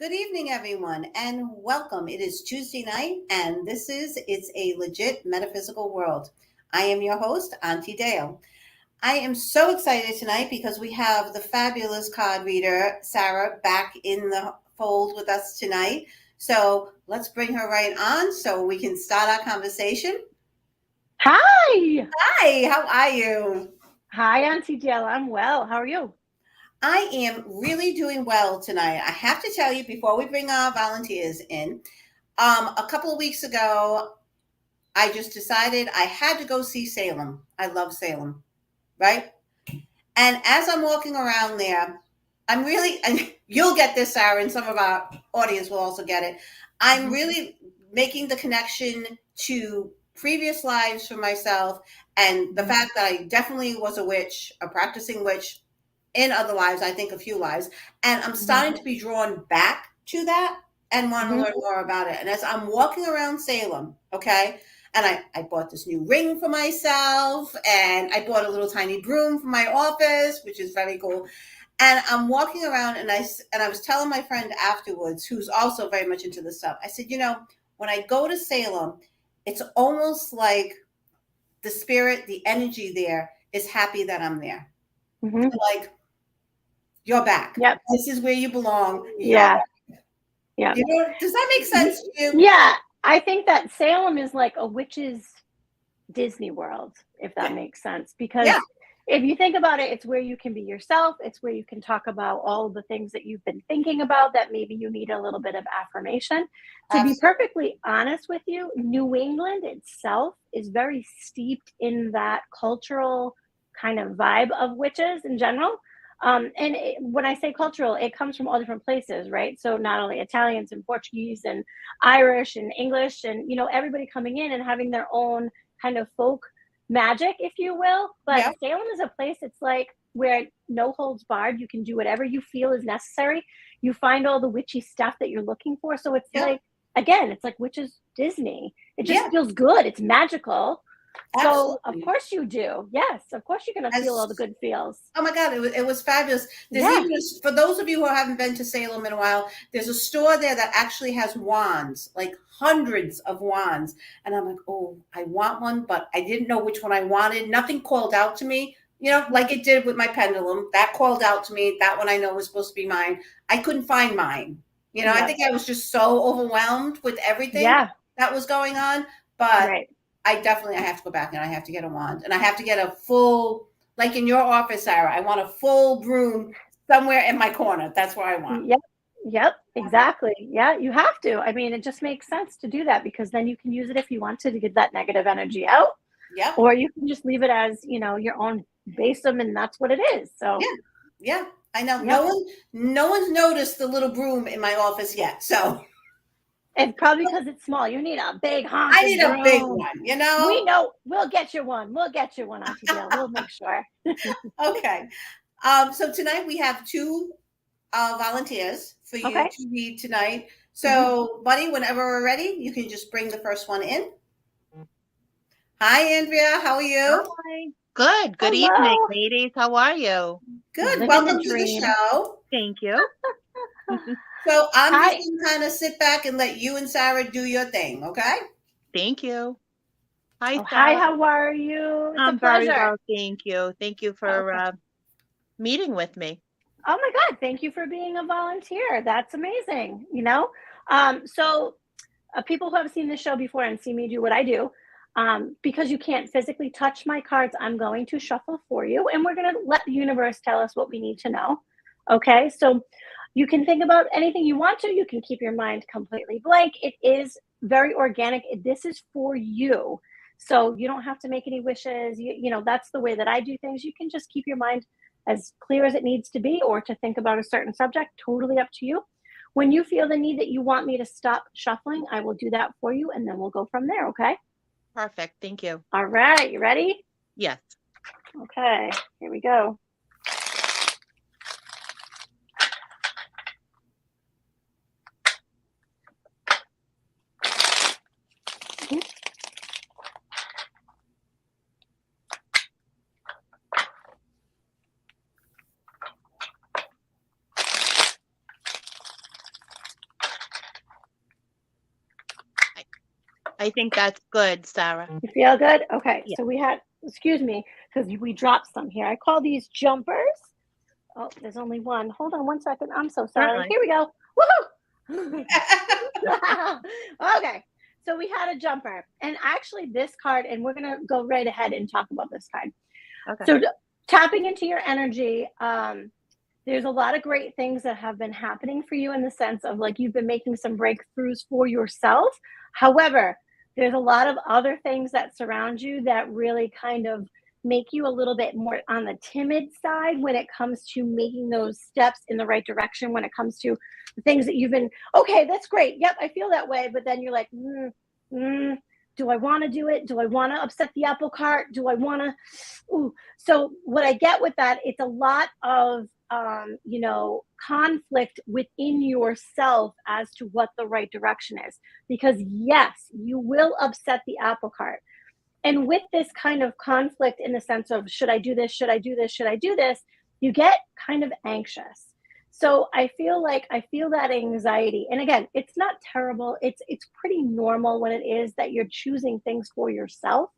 Good evening, everyone, and welcome. It is Tuesday night, and It's a Legit Metaphysical World. I am your host, Auntie Dale. I am so excited tonight because we have the fabulous card reader, Sarah, back in the fold with us tonight. So let's bring her right on so we can start our conversation. Hi. Hi, how are you? Hi, Auntie Dale. I'm well. How are you? I am really doing well tonight. I have to tell you before we bring our volunteers in, a couple of weeks ago, I just decided I had to go see Salem. I love Salem, right? And as I'm walking around there, and you'll get this, Sarah, and some of our audience will also get it. I'm really making the connection to previous lives for myself and the fact that I definitely was a witch, a practicing witch in other lives, I think a few lives. And I'm starting to be drawn back to that and want to learn more about it. And as I'm walking around Salem, okay, and I bought this new ring for myself, and I bought a little tiny broom for my office, which is very cool. And I'm walking around, and I was telling my friend afterwards, who's also very much into this stuff. I said, when I go to Salem, it's almost like the spirit, the energy there is happy that I'm there. Like, you're back. Yep. This is where you belong. Yeah. Yeah. Does that make sense to you? Yeah. I think that Salem is like a witch's Disney World, if that makes sense. Because if you think about it, it's where you can be yourself. It's where you can talk about all the things that you've been thinking about that maybe you need a little bit of affirmation. To be perfectly honest with you, New England itself is very steeped in that cultural kind of vibe of witches in general. When I say cultural, it comes from all different places, right? So not only Italians and Portuguese and Irish and English and, everybody coming in and having their own kind of folk magic, if you will. But Salem is a place, it's like where no holds barred. You can do whatever you feel is necessary. You find all the witchy stuff that you're looking for. So it's like, again, it's like witches Disney. It just feels good. It's magical. Absolutely. So of course you do. Yes, of course you're going to feel all the good feels. Oh my God, it was fabulous. There's even for those of you who haven't been to Salem in a while, there's a store there that actually has wands, like hundreds of wands. And I'm like, oh, I want one, but I didn't know which one I wanted. Nothing called out to me, like it did with my pendulum. That called out to me. That one I know was supposed to be mine. I couldn't find mine. I think I was just so overwhelmed with everything that was going on. But I have to go back and I have to get a wand, and I have to get a full, like in your office, Sarah, I want a full broom somewhere in my corner. That's what I want. Yep, exactly. Yeah, you have to. I mean, it just makes sense to do that because then you can use it if you want to get that negative energy out. Yeah. Or you can just leave it as, your own basem, and that's what it is. So yeah, I know. No one's noticed the little broom in my office yet. So it's probably because it's small. You need a big honking I need broom. a big one, We know. We'll get you one. Auntie Dale. We'll make sure. Okay. So tonight we have two volunteers for you to read tonight. So, buddy, whenever we're ready, you can just bring the first one in. Hi, Andrea. How are you? Hi. Good. Good evening, ladies. How are you? Good. Welcome to the show. Thank you. So I'm just going to kind of sit back and let you and Sarah do your thing, okay? Thank you. Hi, Sarah. Hi, how are you? It's I'm a pleasure. very well, thank you. Thank you for meeting with me. Oh my God, thank you for being a volunteer. That's amazing, So people who have seen this show before and see me do what I do, because you can't physically touch my cards, I'm going to shuffle for you, and we're going to let the universe tell us what we need to know. Okay, so you can think about anything you want to. You can keep your mind completely blank. It is very organic. This is for you. So you don't have to make any wishes. That's the way that I do things. You can just keep your mind as clear as it needs to be, or to think about a certain subject, totally up to you. When you feel the need that you want me to stop shuffling, I will do that for you, and then we'll go from there, okay? Perfect. Thank you. All right. You ready? Yes. Okay. Here we go. I think that's good, Sarah. You feel good? Okay. Yeah. So we had, excuse me, because we dropped some here. I call these jumpers. Oh, there's only one. Hold on one second. I'm so sorry. Certainly. Here we go. Woohoo! Okay. So we had a jumper. And actually this card, and we're gonna go right ahead and talk about this card. Okay. So tapping into your energy, there's a lot of great things that have been happening for you in the sense of like you've been making some breakthroughs for yourself. However, there's a lot of other things that surround you that really kind of make you a little bit more on the timid side when it comes to making those steps in the right direction, when it comes to the things that you've been, okay, that's great. Yep, I feel that way. But then you're like, do I want to do it? Do I want to upset the apple cart? Do I want to? So what I get with that, it's a lot of, conflict within yourself as to what the right direction is. Because yes, you will upset the apple cart. And with this kind of conflict in the sense of, should I do this? Should I do this? Should I do this? You get kind of anxious. So I feel that anxiety. And again, it's not terrible. It's pretty normal when it is that you're choosing things for yourself.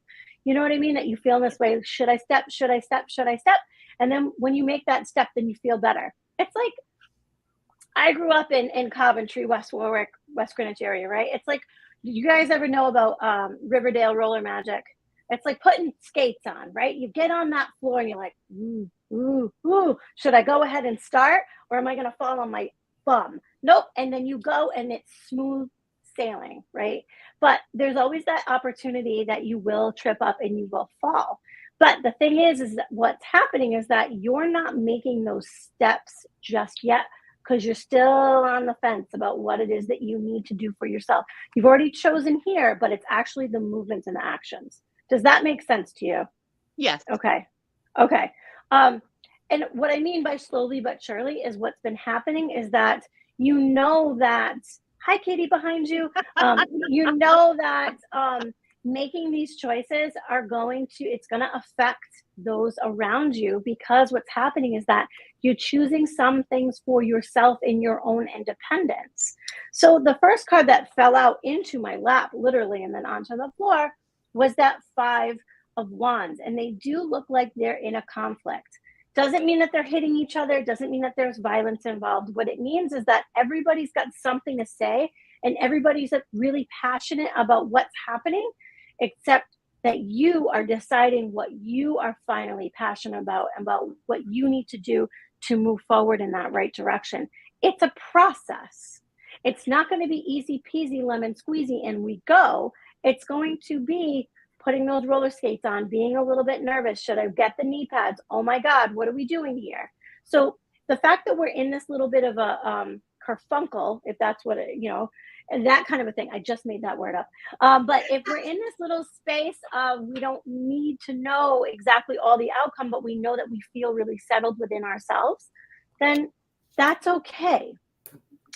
You know what I mean? That you feel in this way, should I step? Should I step? Should I step? And then when you make that step, then you feel better. It's like I grew up in Coventry, West Warwick, West Greenwich area, right? It's like, you guys ever know about Riverdale Roller Magic? It's like putting skates on, right? You get on that floor and you're like, ooh, should I go ahead and start, or am I going to fall on my bum? Nope. And then you go and it's smooth sailing, right? But there's always that opportunity that you will trip up and you will fall. But the thing is that what's happening is that you're not making those steps just yet because you're still on the fence about what it is that you need to do for yourself. You've already chosen here, but it's actually the movements and the actions. Does that make sense to you? Yes. Okay. And what I mean by slowly but surely is what's been happening is that that, hi, Katie, behind you, that making these choices it's going to affect those around you, because what's happening is that you're choosing some things for yourself in your own independence. So the first card that fell out into my lap, literally, and then onto the floor was that 5 of Wands. And they do look like they're in a conflict. Doesn't mean that they're hitting each other. Doesn't mean that there's violence involved. What it means is that everybody's got something to say and everybody's really passionate about what's happening, except that you are deciding what you are finally passionate about what you need to do to move forward in that right direction. It's a process. It's not going to be easy peasy lemon squeezy and we go. It's going to be putting those roller skates on, being a little bit nervous. Should I get the knee pads? Oh my God, what are we doing here? So the fact that we're in this little bit of a kerfunkle, if that's what it, and that kind of a thing. I just made that word up. But if we're in this little space of, we don't need to know exactly all the outcome, but we know that we feel really settled within ourselves, then that's okay.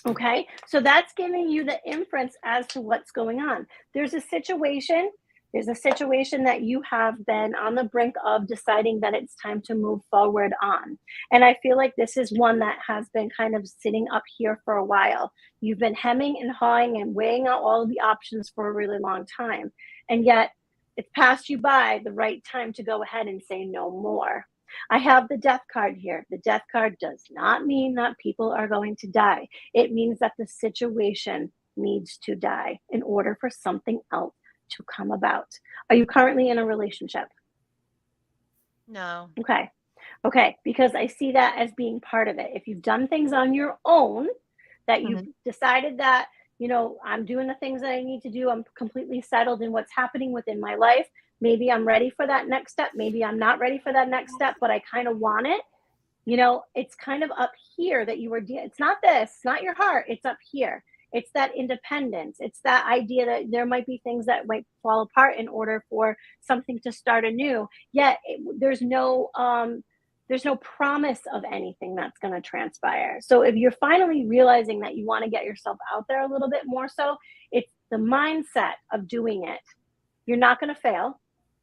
Okay. So that's giving you the inference as to what's going on. There's a situation that you have been on the brink of deciding that it's time to move forward on. And I feel like this is one that has been kind of sitting up here for a while. You've been hemming and hawing and weighing out all of the options for a really long time. And yet it's passed you by the right time to go ahead and say no more. I have the death card here. The death card does not mean that people are going to die. It means that the situation needs to die in order for something else to come about. Are you currently in a relationship? No. Okay. Because I see that as being part of it. If you've done things on your own, that you've decided that, I'm doing the things that I need to do. I'm completely settled in what's happening within my life. Maybe I'm ready for that next step. Maybe I'm not ready for that next step, but I kind of want it. It's kind of up here that you were, it's not this, it's not your heart. It's up here. It's that independence. It's that idea that there might be things that might fall apart in order for something to start anew. Yet there's no promise of anything that's going to transpire. So if you're finally realizing that you want to get yourself out there a little bit more, so it's the mindset of doing it. You're not going to fail.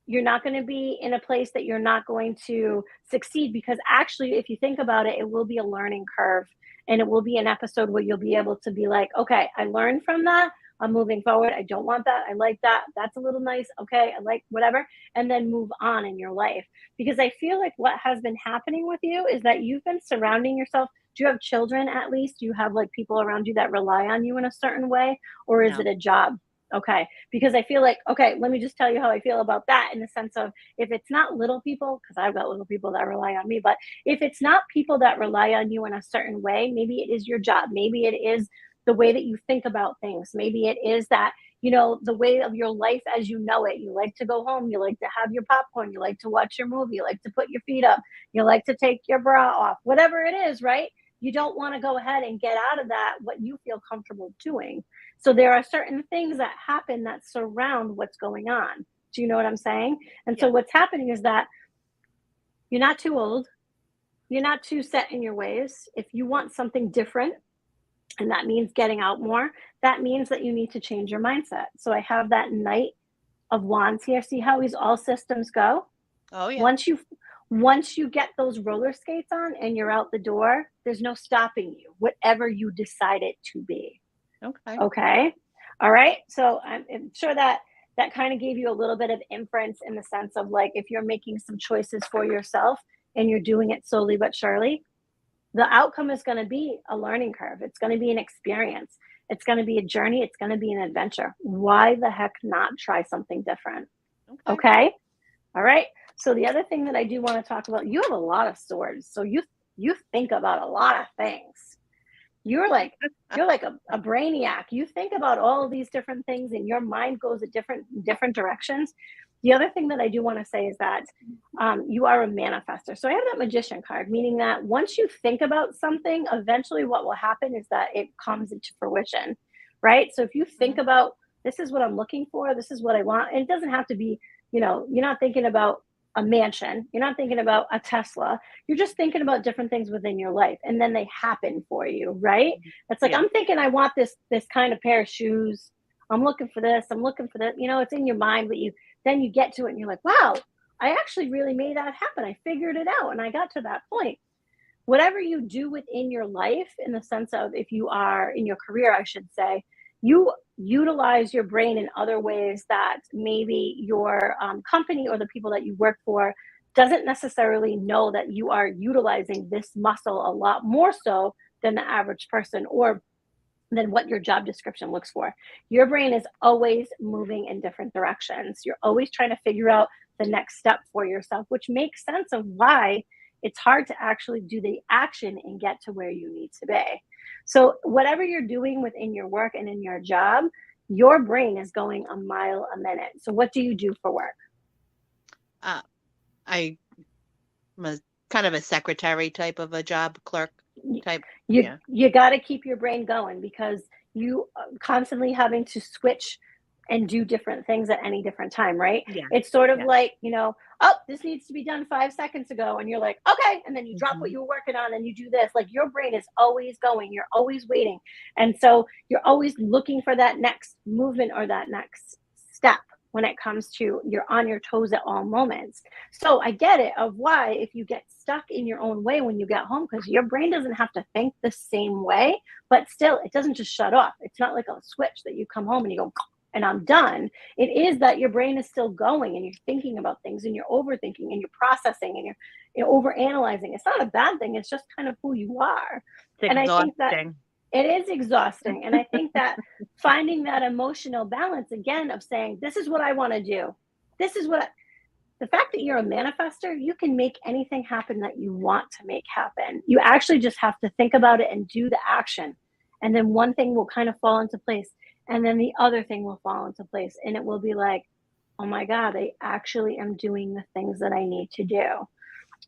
You're not going to be in a place that you're not going to succeed, because actually, if you think about it, it will be a learning curve. And it will be an episode where you'll be able to be like, okay, I learned from that. I'm moving forward. I don't want that. I like that. That's a little nice. Okay. I like whatever. And then move on in your life. Because I feel like what has been happening with you is that you've been surrounding yourself. Do you have children at least? Do you have like people around you that rely on you in a certain way? Or is No. it a job? Okay. Because I feel like, okay, let me just tell you how I feel about that in the sense of if it's not little people, because I've got little people that rely on me, but if it's not people that rely on you in a certain way, maybe it is your job. Maybe it is the way that you think about things. Maybe it is that, the way of your life as you know it. You like to go home. You like to have your popcorn. You like to watch your movie. You like to put your feet up. You like to take your bra off, whatever it is, right? You don't want to go ahead and get out of that what you feel comfortable doing. So there are certain things that happen that surround what's going on. Do you know what I'm saying? And so what's happening is that you're not too old. You're not too set in your ways. If you want something different, and that means getting out more, that means that you need to change your mindset. So I have that Knight of Wands here. See how he's all systems go? Oh yeah. Once you get those roller skates on and you're out the door, there's no stopping you, whatever you decide it to be. Okay. Okay. All right. So I'm sure that kind of gave you a little bit of inference in the sense of like if you're making some choices for yourself and you're doing it slowly but surely, the outcome is going to be a learning curve. It's going to be an experience. It's going to be a journey. It's going to be an adventure. Why the heck not try something different? Okay. All right. So the other thing that I do want to talk about, you have a lot of swords. So you think about a lot of things. You're like a brainiac. You think about all of these different things and your mind goes in different directions. The other thing that I do want to say is that you are a manifester. So I have that magician card, meaning that once you think about something, eventually what will happen is that it comes into fruition, right? So if you think about, this is what I'm looking for, this is what I want, and it doesn't have to be, you're not thinking about a mansion, you're not thinking about a Tesla, you're just thinking about different things within your life, and then they happen for you, right? It's like, I'm thinking I want this kind of pair of shoes, I'm looking for this, it's in your mind, but then you get to it and you're like, wow, I actually really made that happen. I figured it out and I got to that point. Whatever you do within your life, in the sense of if you are in your career, I should say, you utilize your brain in other ways that maybe your company or the people that you work for doesn't necessarily know that you are utilizing this muscle a lot more so than the average person or than what your job description looks for. Your brain is always moving in different directions. You're always trying to figure out the next step for yourself, which makes sense of why it's hard to actually do the action and get to where you need to be. So whatever you're doing within your work and in your job, your brain is going a mile a minute. So what do you do for work? I'm a kind of a secretary type of a job, clerk type. You got to keep your brain going because you constantly having to switch and do different things at any different time, right? Yeah. It's sort of like, oh, this needs to be done 5 seconds ago. And you're like, okay. And then you drop what you were working on and you do this. Like your brain is always going, you're always waiting. And so you're always looking for that next movement or that next step when it comes to you're on your toes at all moments. So I get it of why if you get stuck in your own way when you get home, because your brain doesn't have to think the same way, but still it doesn't just shut off. It's not like a switch that you come home and you go, and I'm done. It is that your brain is still going and you're thinking about things and you're overthinking and you're processing and you're overanalyzing. It's not a bad thing. It's just kind of who you are. And I think that it is exhausting. And I think that finding that emotional balance again of saying, this is what I want to do. The fact that you're a manifester, you can make anything happen that you want to make happen. You actually just have to think about it and do the action. And then one thing will kind of fall into place. And then the other thing will fall into place. And it will be like, oh my God, I actually am doing the things that I need to do.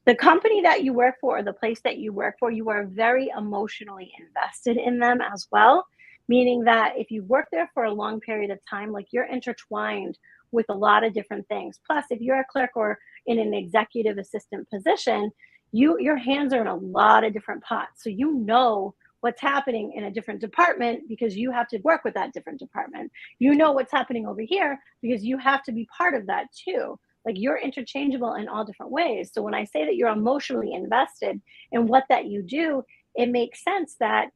The company that you work for or the place that you work for, you are very emotionally invested in them as well. Meaning that if you work there for a long period of time, like you're intertwined with a lot of different things. Plus, if you're a clerk or in an executive assistant position, your hands are in a lot of different pots. So you know what's happening in a different department because you have to work with that different department. You know what's happening over here because you have to be part of that too. Like you're interchangeable in all different ways. So when I say that you're emotionally invested in what that you do, it makes sense that,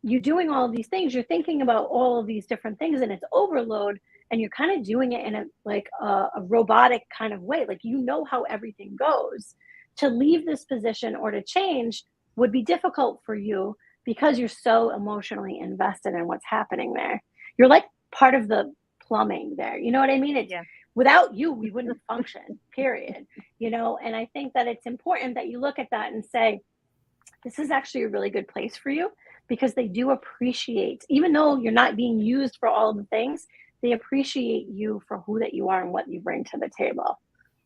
you're doing all of these things, you're thinking about all of these different things, and it's overload, and you're kind of doing it in a robotic kind of way. Like, you know how everything goes. To leave this position or to change would be difficult for you because you're so emotionally invested in what's happening there. You're like part of the plumbing there. You know what I mean? It's Yeah. without you, we wouldn't function, period. And I think that it's important that you look at that and say, this is actually a really good place for you, because they do appreciate, even though you're not being used for all of the things, they appreciate you for who that you are and what you bring to the table.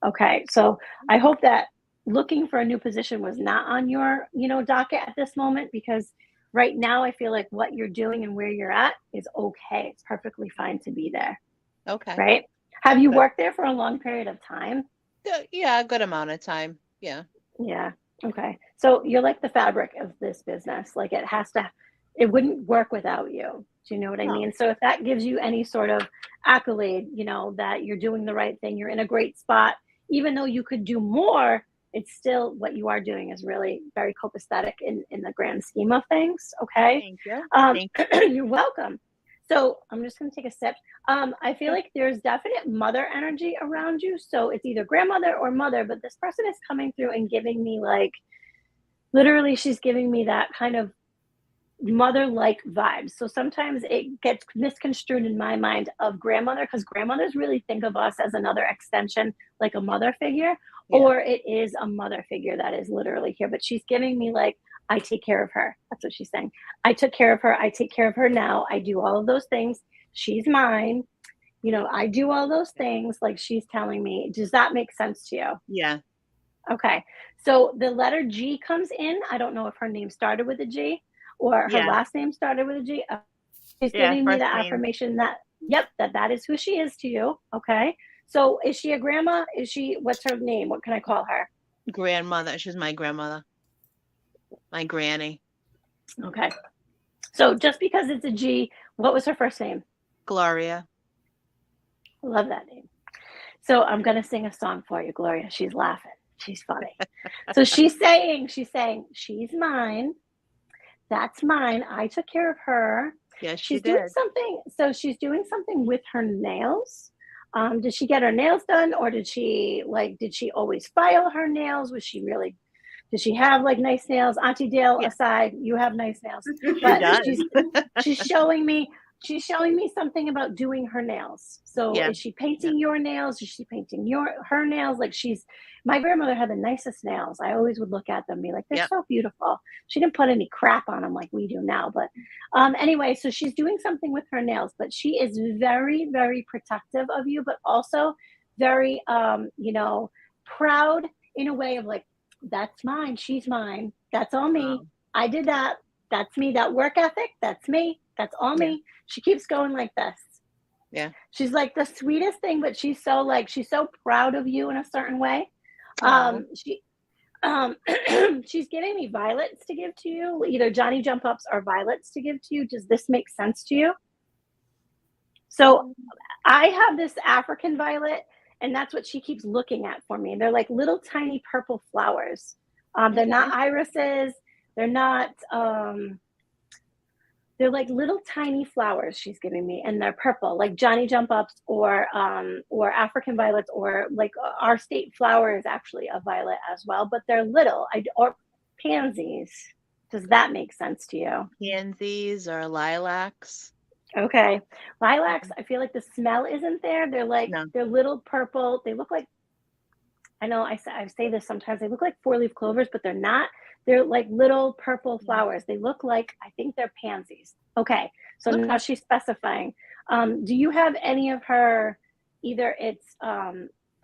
Okay. So I hope that looking for a new position was not on your, docket at this moment, because right now I feel like what you're doing and where you're at is okay. It's perfectly fine to be there. Okay. Right. Have you Good. worked there for a long period of time? Yeah, a good amount of time. Yeah. Yeah. Okay. So you're like the fabric of this business. Like, it wouldn't work without you. Do you know what I No. mean? So if that gives you any sort of accolade, that you're doing the right thing, you're in a great spot, even though you could do more, it's still what you are doing is really very copacetic in the grand scheme of things. Okay. Thank you. Thank You're welcome. So I'm just going to take a sip. I feel like there's definite mother energy around you. So it's either grandmother or mother, but this person is coming through and giving me, like, literally, she's giving me that kind of mother-like vibes. So sometimes it gets misconstrued in my mind of grandmother, because grandmothers really think of us as another extension, like a mother figure, Yeah. or it is a mother figure that is literally here. But she's giving me, like, I take care of her. That's what she's saying. I took care of her. I take care of her now. I do all of those things. She's mine. I do all those things, like she's telling me. Does that make sense to you? Yeah. Okay. So the letter G comes in. I don't know if her name started with a G or her Yeah. last name started with a G. She's Yeah. giving me the First name. affirmation that, yep, that is who she is to you. Okay. So is she a grandma? What's her name? What can I call her? Grandmother. She's my grandmother. My granny. Okay. So just because it's a G, what was her first name? Gloria. Love that name. So I'm going to sing a song for you, Gloria. She's laughing. She's funny. So she's saying, she's mine. That's mine. I took care of her. Yes, She's she doing did. something. So she's doing something with her nails. Did she get her nails done, or did she always file her nails? Did she have like nice nails? Auntie Dale Yeah. aside, you have nice nails. She But does. she's showing me something about doing her nails. So Yeah. is she painting your nails? Is she painting her nails? Like, my grandmother had the nicest nails. I always would look at them and be like, they're Yep. so beautiful. She didn't put any crap on them like we do now. But anyway, so she's doing something with her nails, but she is very, very protective of you, but also very, proud in a way of like, that's mine. She's mine. That's all me. Wow. I did that. That's me. That work ethic. That's me. That's all Yeah. me. She keeps going like this. Yeah. She's like the sweetest thing, but she's so proud of you in a certain way. Aw. She's giving me violets to give to you, either Johnny Jump Ups or violets to give to you. Does this make sense to you? So I have this African violet, and that's what she keeps looking at for me. They're like little tiny purple flowers. They're not irises. They're not. They're like little tiny flowers she's giving me, and they're purple, like Johnny Jump Ups or African violets, or like our state flower is actually a violet as well, but they're little. Or pansies. Does that make sense to you? Pansies or lilacs. Okay. Lilacs, I feel like the smell isn't there. No. They're little purple. They look like, I know I say this sometimes, they look like 4-leaf clovers, but they're not. They're like little purple flowers. They look like, I think they're pansies. Okay. So now she's specifying. Do you have any of her, either it's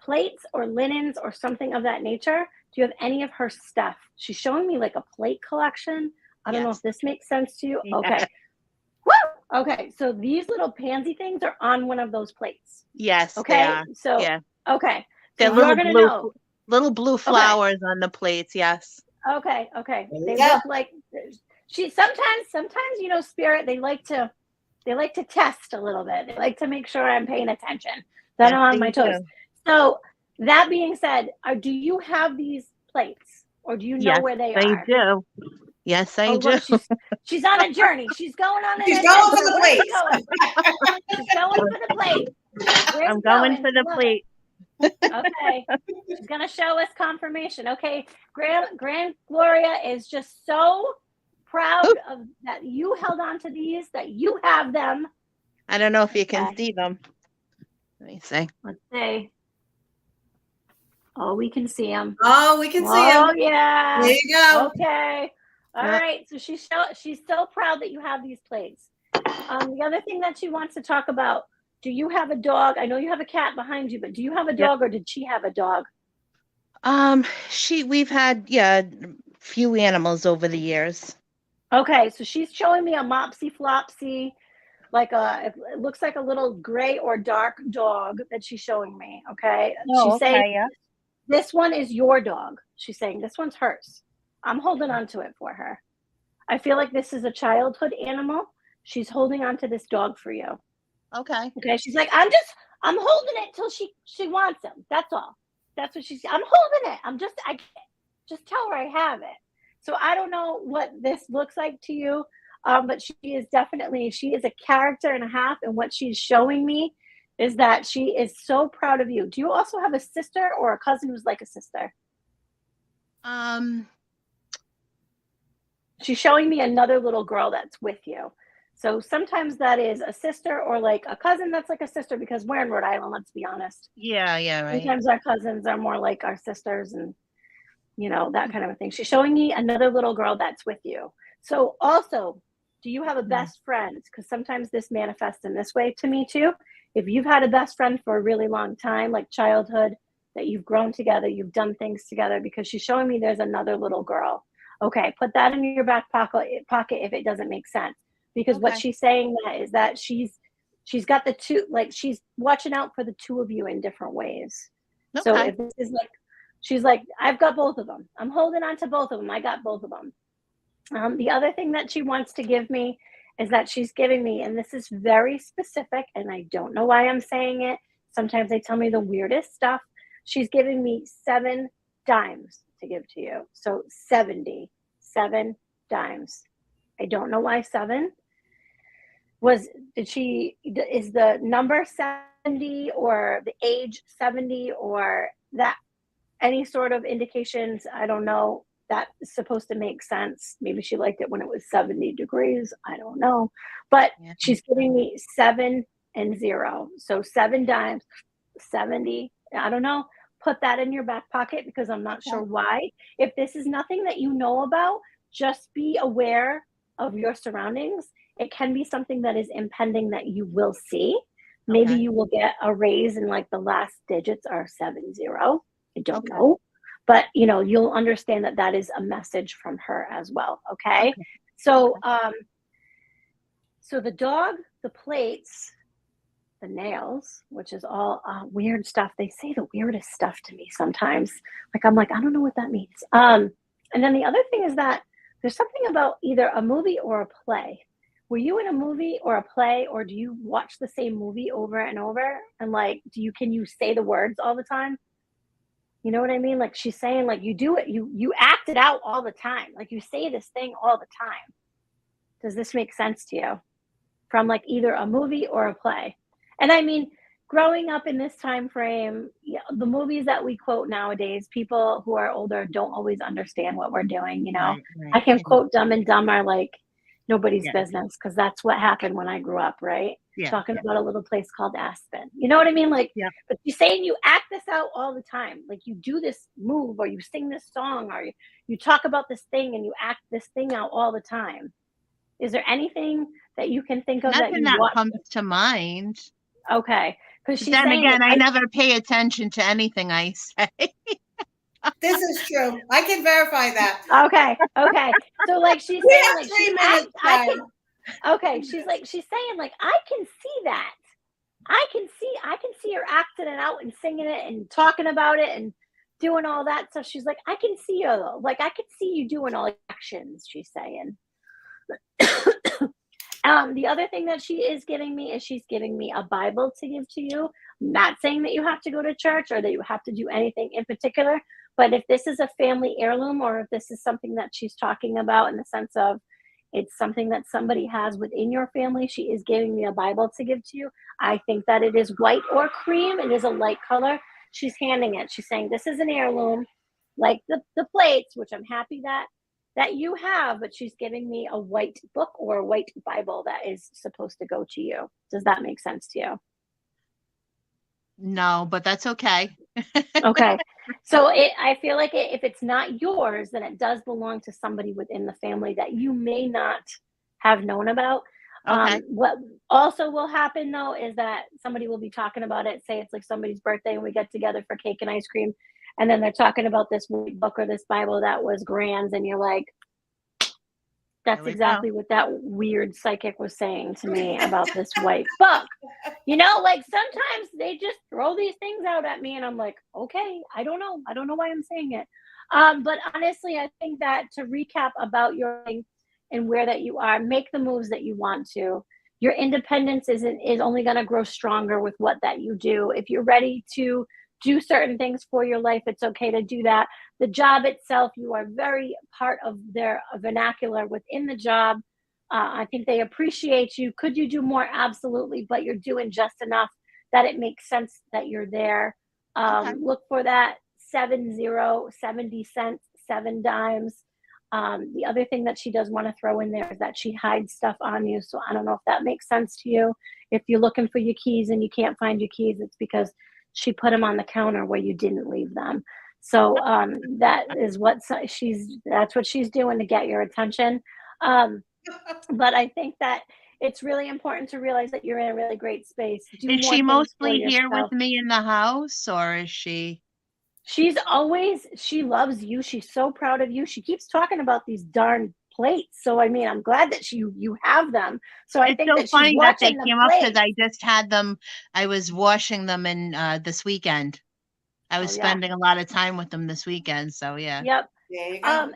plates or linens or something of that nature? Do you have any of her stuff? She's showing me like a plate collection. I don't know if this makes sense to you. Yeah. Okay. Woo! Okay. So these little pansy things are on one of those plates. Yes, Okay. they are. So, Yeah. okay. They're So you're going to know. little blue flowers on the plates. Yes. Okay. They Yeah. look like sometimes, Spirit, they like to test a little bit. They like to make sure I'm paying attention, that I'm on my toes. So that being said, do you have these plates, or do you know where they are? They do. Yes, I Oh, do. look, she's on a journey. She's going on an She's going adventure. for the Where's she plates. going? She's going for the plate. Where's I'm going for the Love plate. it. Okay. She's gonna show us confirmation. Okay. Grand Gloria is just so proud of that you held on to these, that you have them. I don't know if you can Okay. see them. Let me see. Let's see. Oh, we can see them. Oh, we can see Oh, him. yeah. There you go. Okay. All Yeah. right. So she's so proud that you have these plates. The other thing that she wants to talk about, do you have a dog? I know you have a cat behind you, but do you have a dog, or did she have a dog? We've had, yeah, few animals over the years. Okay, so she's showing me a Mopsy Flopsy, like it looks like a little gray or dark dog that she's showing me. Okay. Oh, She's saying, okay, yeah. this one is your dog. She's saying this one's hers. I'm holding on to it for her. I feel like this is a childhood animal. She's holding on to this dog for you. Okay. Okay. She's like, I'm holding it till she wants him. That's all. That's what she's, I'm holding it. I just tell her I have it. So I don't know what this looks like to you. But she is a character and a half. And what she's showing me is that she is so proud of you. Do you also have a sister or a cousin who's like a sister? She's showing me another little girl that's with you. So sometimes that is a sister or like a cousin that's like a sister, because we're in Rhode Island, let's be honest. Yeah, right. Sometimes our cousins are more like our sisters and, that kind of a thing. She's showing me another little girl that's with you. So also, do you have a best friend? Because sometimes this manifests in this way to me too. If you've had a best friend for a really long time, like childhood, that you've grown together, you've done things together, because she's showing me there's another little girl. Okay, put that in your back pocket if it doesn't make sense. Because what she's saying is that she's got the two, like she's watching out for the two of you in different ways. Okay. So if this is like, she's like, I've got both of them. I'm holding on to both of them. I got both of them. The other thing that she wants to give me is that she's giving me, and this is very specific, and I don't know why I'm saying it. Sometimes they tell me the weirdest stuff. She's giving me 7 dimes to give to you. So 7 dimes. I don't know why 7. Is the number 70 or the age 70 or that any sort of indications? I don't know. That's supposed to make sense. Maybe she liked it when it was 70 degrees. I don't know. But she's giving me 7 and 0. So 7 dimes, 70. I don't know. Put that in your back pocket, because I'm not sure why. If this is nothing that you know about, just be aware of your surroundings. It can be something that is impending that you will see. Maybe you will get a raise and like the last digits are 70. I don't know. But, you'll understand that is a message from her as well. Okay. So, so the dog, the plates, the nails, which is all weird stuff. They say the weirdest stuff to me sometimes. I'm like, I don't know what that means. And then the other thing is that there's something about either a movie or a play. Were you in a movie or a play, or do you watch the same movie over and over? And can you say the words all the time? You know what I mean? Like she's saying, like you do it, you act it out all the time. Like you say this thing all the time. Does this make sense to you? From like either a movie or a play. And I mean, growing up in this time frame, the movies that we quote nowadays, people who are older don't always understand what we're doing. Right. I can quote Dumb and Dumber like nobody's business, because that's what happened when I grew up, right? Talking about a little place called Aspen. You know what I mean? Like, but you're saying you act this out all the time. Like you do this move, or you sing this song, or you talk about this thing and you act this thing out all the time. Is there anything that you can think of Nothing that comes to mind? Okay. Because she's then saying, again, I never pay attention to anything I say. This is true. I can verify that. Okay. So like she's We saying, have like 3 minutes. she's saying like I can see that. I can see her acting it out and singing it and talking about it and doing all that stuff. She's like, I can see you. Like I can see you doing all the actions, she's saying. The other thing that she is giving me is she's giving me a Bible to give to you. Not saying that you have to go to church or that you have to do anything in particular, but if this is a family heirloom or if this is something that she's talking about in the sense of it's something that somebody has within your family, she is giving me a Bible to give to you. I think that it is white or cream. It is a light color. She's handing it. She's saying, this is an heirloom, like the plates, which I'm happy that you have, but she's giving me a white book or a white Bible that is supposed to go to you. Does that make sense to you? No, but that's okay. Okay. So I feel like if it's not yours, then it does belong to somebody within the family that you may not have known about. Okay. What also will happen though is that somebody will be talking about it. Say it's like somebody's birthday and we get together for cake and ice cream, and then they're talking about this book or this Bible that was Grand's, and you're like, that's exactly what that weird psychic was saying to me about this white book. You know, like sometimes they just throw these things out at me and I'm like, okay, I don't know why I'm saying it. But honestly, I think that to recap about your thing and where that you are, make the moves that you want to. Your independence is only going to grow stronger with what that you do. If you're ready to do certain things for your life, it's okay to do that. The job itself, you are very part of their vernacular within the job. I think they appreciate you. Could you do more? Absolutely, but you're doing just enough that it makes sense that you're there. Okay. Look for that 70 cents, 7 dimes. The other thing that she does want to throw in there is that she hides stuff on you. So I don't know if that makes sense to you. If you're looking for your keys and you can't find your keys, it's because she put them on the counter where you didn't leave them. So that is that's what she's doing to get your attention. But I think that it's really important to realize that you're in a really great space. Do Is more she things for mostly here with yourself. me in the house, or is she? She loves you. She's so proud of you. She keeps talking about these darn plates. So I mean, I'm glad that you have them. So I It's think so that she's funny that they watching the came up because plates. I just had them. I was washing them in this weekend. I was Oh yeah. spending a lot of time with them this weekend. So yeah. Yep. There you go. And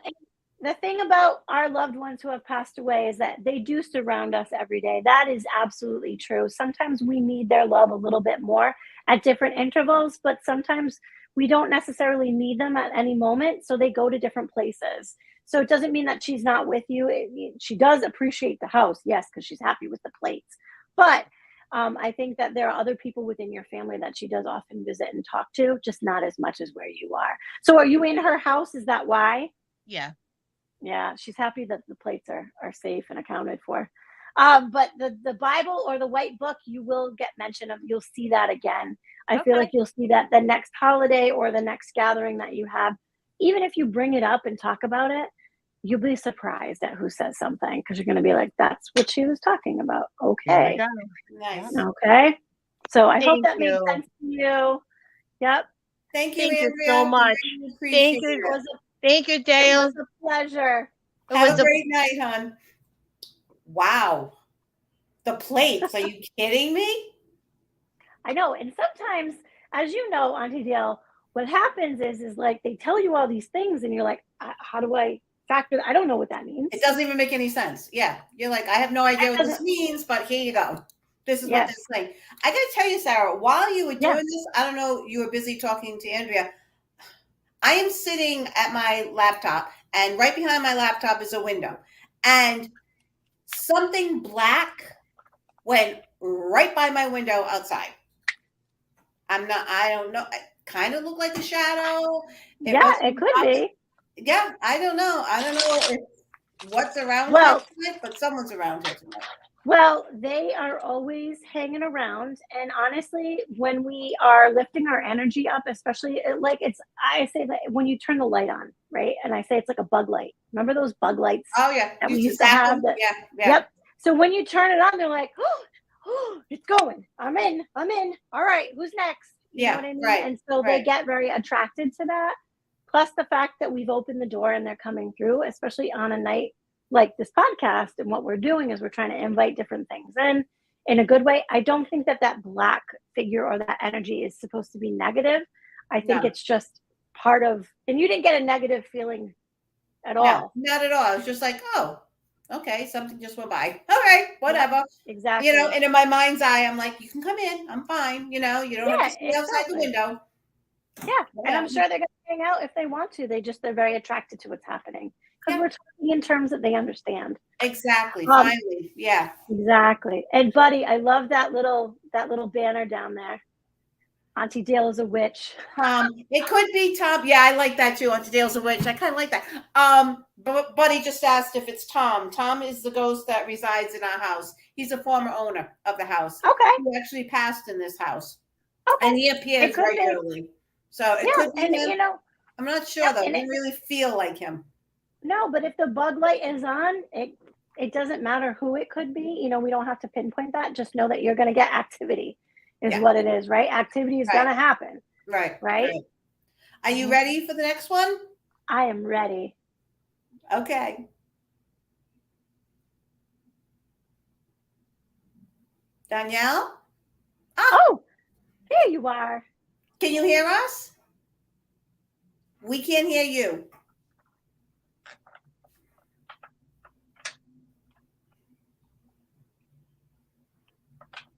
the thing about our loved ones who have passed away is that they do surround us every day. That is absolutely true. Sometimes we need their love a little bit more at different intervals, but sometimes we don't necessarily need them at any moment. So they go to different places. So it doesn't mean that she's not with you. She does appreciate the house, yes, because she's happy with the plates. But I think that there are other people within your family that she does often visit and talk to, just not as much as where you are. So are you in her house? Is that why? Yeah. Yeah, she's happy that the plates are safe and accounted for. But the Bible or the white book, you will get mention of. You'll see that again. I feel Okay. like you'll see that the next holiday or the next gathering that you have. Even if you bring it up and talk about it, you'll be surprised at who says something because you're going to be like, "That's what she was talking about." There we Okay, go. Nice. okay. So I hope Thank that made you. sense to you. Yep, Thank you, Thank you Andrea. so much. Really Thank appreciate you. it was Thank you, it Dale. was a pleasure. It Have was a a great night, hon. Wow. The plates. Are you kidding me? I know, and sometimes, as you know, Auntie Dale, what happens is like they tell you all these things, and you're like, how do I factor? I don't know what that means. It doesn't even make any sense. Yeah. You're like, I have no idea what this means, but here you go. This is what Yes. this is saying. I got to tell you, Sarah, while you were Yeah. doing this, I don't know, you were busy talking to Andrea. I am sitting at my laptop, and right behind my laptop is a window. And something black went right by my window outside. I don't know. It kind of looked like a shadow. Yeah, it could be. Yeah, I don't know. I don't know if what's around Well, here tonight, but someone's around here tonight. Well, they are always hanging around. And honestly, when we are lifting our energy up, especially I say that when you turn the light on, right? And I say it's like a bug light. Remember those bug lights Oh yeah, that we used used to zap have? them. Yeah. Yep. So when you turn it on, they're like, oh, it's going. I'm in. All right, who's next? You know what I mean? Right. And so they get very attracted to that. Plus the fact that we've opened the door and they're coming through, especially on a night like this podcast. And what we're doing is we're trying to invite different things in a good way. I don't think that black figure or that energy is supposed to be negative. I think it's just part of, and you didn't get a negative feeling at all. No, not at all. I was just like, oh, Okay, something just went by. All right, whatever. Exactly. And in my mind's eye, I'm like, you can come in. I'm fine. You don't have to Yeah, see me outside the exactly. window. Yeah, and I'm Whatever. sure they're going to hang out if they want to. They're very attracted to what's happening because Yeah, we're talking in terms that they understand. exactly. Um, Finally. Yeah. exactly. And buddy, I love that little banner down there. Auntie Dale is a witch. It could be Tom. Yeah, I like that too. On Tales of Witch, I kind of like that. But Buddy just asked if it's Tom. Tom is the ghost that resides in our house. He's a former owner of the house. Okay. He actually passed in this house, Okay. and he It appears could be. regularly. So it Yeah, could be and him. I'm not sure though. It and didn't really feel like him. no, but if the bug light is on, it doesn't matter who it could be. We don't have to pinpoint that. Just know that you're going to get activity, is Yeah. what it is, right? Activity is going to happen, Right. right? Are you ready for the next one? I am ready. Okay. Danielle? Oh, there you are. Can you hear us? We can't hear you.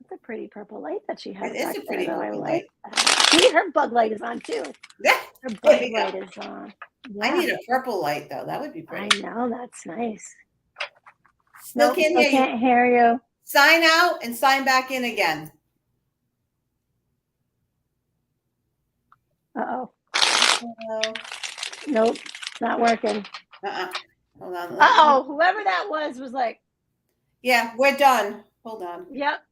It's a pretty purple light that she has It is back a there, pretty though. I purple like light. that. See, her bug light is on too. Yeah. Her There bug we go. light is on. I Yeah, need a purple light though. That would be I pretty. know. That's nice. Still Nope, can't still hear you. can't hear you. Sign out and sign back in again. Uh-oh. Hello. Nope, not working. Hold on. Uh-oh, whoever that was like, Yeah, we're done. Hold on. yep.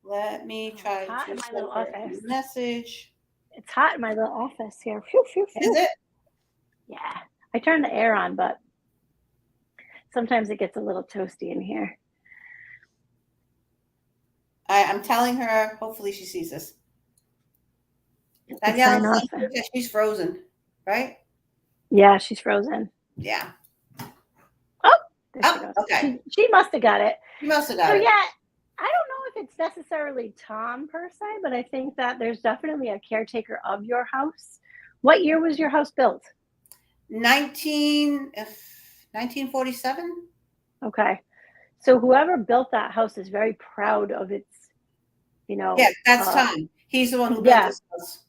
Let me try Hot to in my send little her a office. message. It's hot in my little office here. Phew, phew, phew. Is it? Yeah. I turned the air on, but sometimes it gets a little toasty in here. I'm telling her. Hopefully she sees this. Sign Danielle, off. she's frozen, right? Yeah, she's frozen. Yeah. Oh, there she Oh, goes. okay. She must have got it. You must have got So it. yeah, I don't know if it's necessarily Tom per se, but I think that there's definitely a caretaker of your house. What year was your house built? 1947. Okay. So whoever built that house is very proud of its, Yeah, that's Tom. He's the one who built yeah. this house.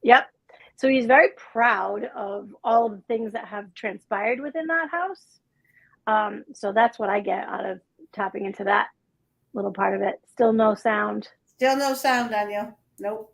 Yep. So he's very proud of all of the things that have transpired within that house. So that's what I get out of tapping into that little part of it. Still no sound. Still no sound, Danielle. Nope.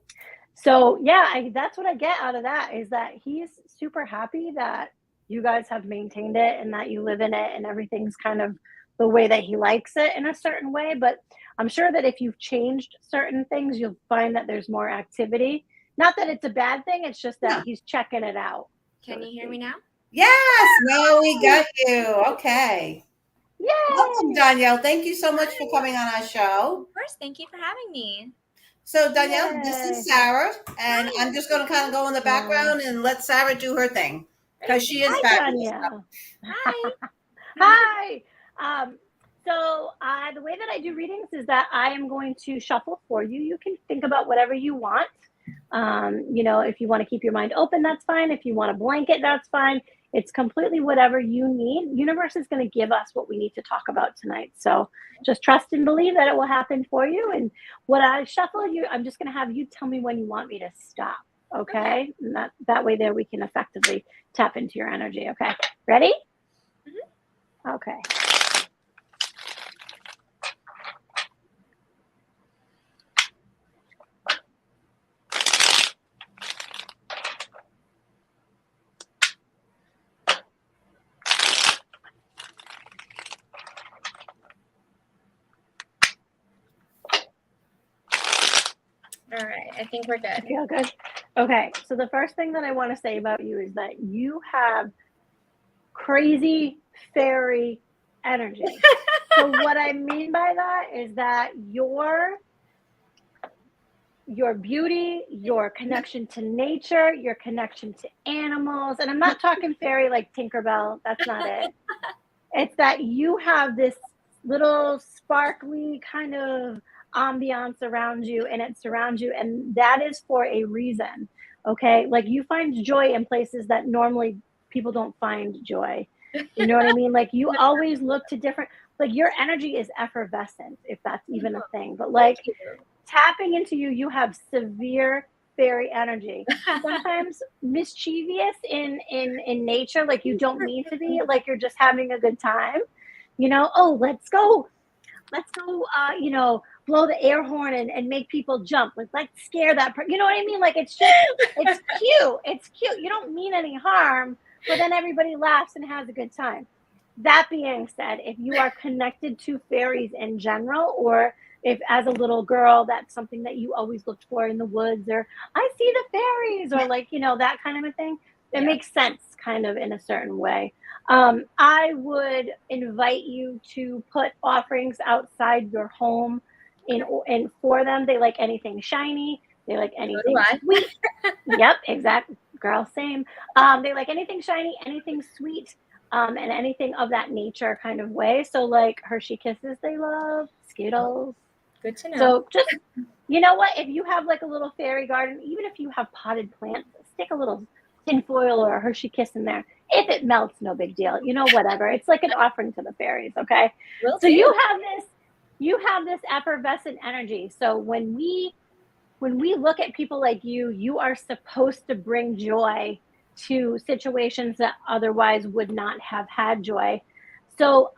So yeah, that's what I get out of that, is that he's super happy that you guys have maintained it and that you live in it and everything's kind of the way that he likes it in a certain way. But I'm sure that if you've changed certain things, you'll find that there's more activity. Not that it's a bad thing, it's just that he's checking it out. Can you hear me now? Yes. No, we got you. Okay. Yay! Welcome, Danielle. Thank you so much for coming on our show. Of course. Thank you for having me. So, Danielle, this Yay. is Sarah, and I'm just going to kind of go in the background and let Sarah do her thing because she is Hi, fabulous. Danielle. Hi. Hi. So the way that I do readings is that I am going to shuffle for you. You can think about whatever you want. If you want to keep your mind open, that's fine. If you want a blanket, that's fine. It's completely whatever you need. Universe is going to give us what we need to talk about tonight. So just trust and believe that it will happen for you. And what I shuffle you, I'm just going to have you tell me when you want me to stop. Okay. And that way there we can effectively tap into your energy. Okay. Ready? Mm-hmm. Okay. All right. I think we're good. Feel good? Okay. So the first thing that I want to say about you is that you have crazy fairy energy. So what I mean by that is that your beauty, your connection to nature, your connection to animals, and I'm not talking fairy like Tinkerbell, that's not it. It's that you have this little sparkly kind of ambiance around you, and it surrounds you, and that is for a reason. Okay, like you find joy in places that normally people don't find joy. You know what I mean? Like you always look to different, like your energy is effervescent, if that's even a thing. But like Thank tapping into you, you have severe fairy energy. you. Sometimes mischievous in nature, like you don't mean to be, like you're just having a good time. You know, oh, let's go, blow the air horn and make people jump. Like, let's scare that person. You know what I mean? Like, it's just, it's cute. It's cute. You don't mean any harm, but then everybody laughs and has a good time. That being said, if you are connected to fairies in general, or if as a little girl, that's something that you always looked for in the woods, or I see the fairies, or like, that kind of a thing, it makes sense kind of in a certain way. I would invite you to put offerings outside your home and for them. They like anything shiny. They like anything sweet. Yep, exactly. Girl, same. They like anything shiny, anything sweet, and anything of that nature kind of way. So like Hershey Kisses, they love Skittles. Good to know. So just, you know what? If you have like a little fairy garden, even if you have potted plants, stick a little tinfoil or a Hershey Kiss in there. If it melts, no big deal. Whatever. It's like an offering to the fairies. Okay. Will So do. you have this effervescent energy. So when we look at people like you are supposed to bring joy to situations that otherwise would not have had joy. So